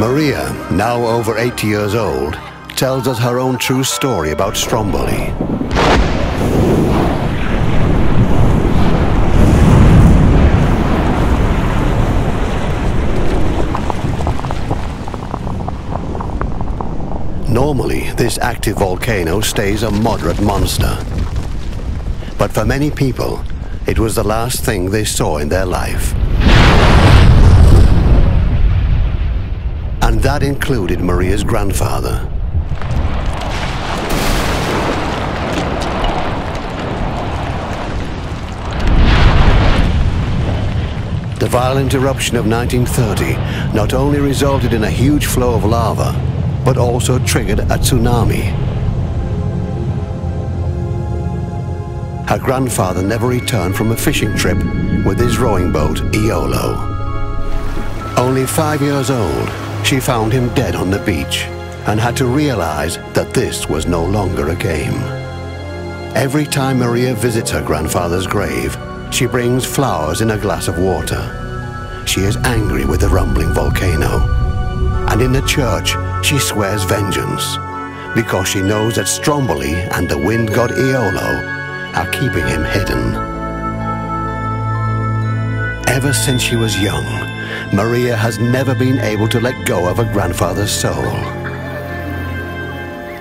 Maria, now over 80 years old, tells us her own true story about Stromboli. Normally, this active volcano stays a moderate monster. But for many people, it was the last thing they saw in their life. And that included Maria's grandfather. The violent eruption of 1930 not only resulted in a huge flow of lava, but also triggered a tsunami. Her grandfather never returned from a fishing trip with his rowing boat, Iolo. Only 5 years old, she found him dead on the beach and had to realize that this was no longer a game. Every time Maria visits her grandfather's grave, she brings flowers in a glass of water. She is angry with the rumbling volcano. And in the church, she swears vengeance because she knows that Stromboli and the wind god Iolo are keeping him hidden. Ever since she was young, Maria has never been able to let go of her grandfather's soul.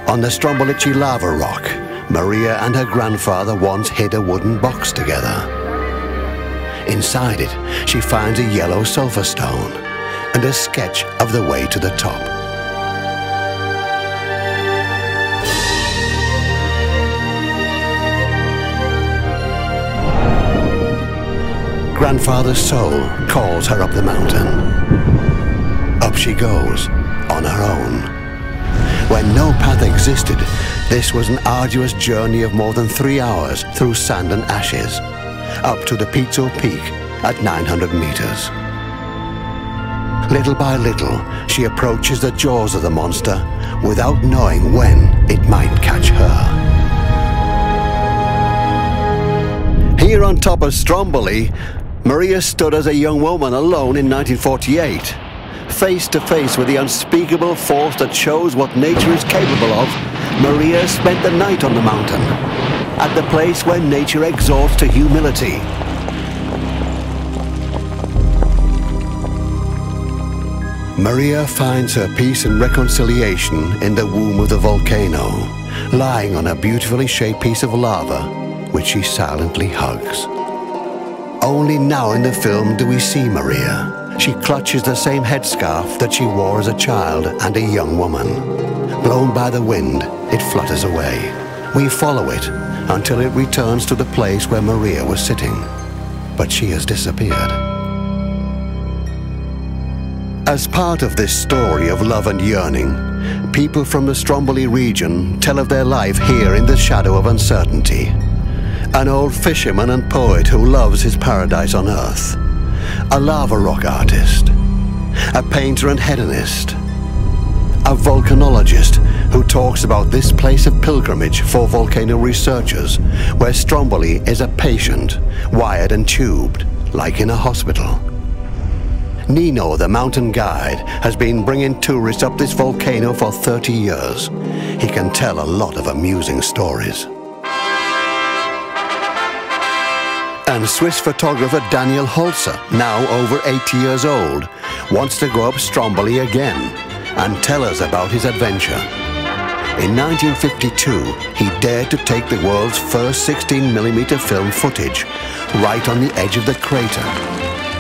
On the Stromboli lava rock, Maria and her grandfather once hid a wooden box together. Inside it, she finds a yellow sulfur stone and a sketch of the way to the top. Grandfather's soul calls her up the mountain. Up she goes, on her own. When no path existed, this was an arduous journey of more than 3 hours through sand and ashes, up to the Pizzo Peak at 900 meters. Little by little, she approaches the jaws of the monster without knowing when it might catch her. Here on top of Stromboli, Maria stood as a young woman alone in 1948. Face to face with the unspeakable force that shows what nature is capable of, Maria spent the night on the mountain, at the place where nature exhorts to humility. Maria finds her peace and reconciliation in the womb of the volcano, lying on a beautifully shaped piece of lava, which she silently hugs. Only now in the film do we see Maria. She clutches the same headscarf that she wore as a child and a young woman. Blown by the wind, it flutters away. We follow it until it returns to the place where Maria was sitting. But she has disappeared. As part of this story of love and yearning, people from the Stromboli region tell of their life here in the shadow of uncertainty. An old fisherman and poet who loves his paradise on earth. A lava rock artist. A painter and hedonist. A volcanologist who talks about this place of pilgrimage for volcano researchers, where Stromboli is a patient, wired and tubed, like in a hospital. Nino, the mountain guide, has been bringing tourists up this volcano for 30 years. He can tell a lot of amusing stories. And Swiss photographer Daniel Holzer, now over 80 years old, wants to go up Stromboli again and tell us about his adventure. In 1952, he dared to take the world's first 16mm film footage right on the edge of the crater,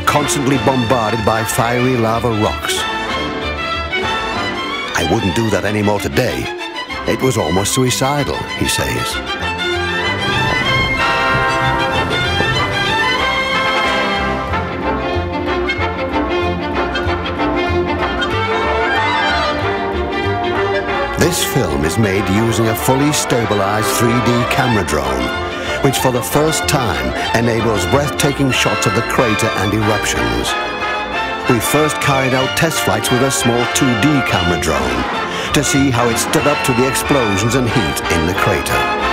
constantly bombarded by fiery lava rocks. I wouldn't do that anymore today. It was almost suicidal, he says. This film is made using a fully stabilized 3D camera drone, which for the first time enables breathtaking shots of the crater and eruptions. We first carried out test flights with a small 2D camera drone to see how it stood up to the explosions and heat in the crater.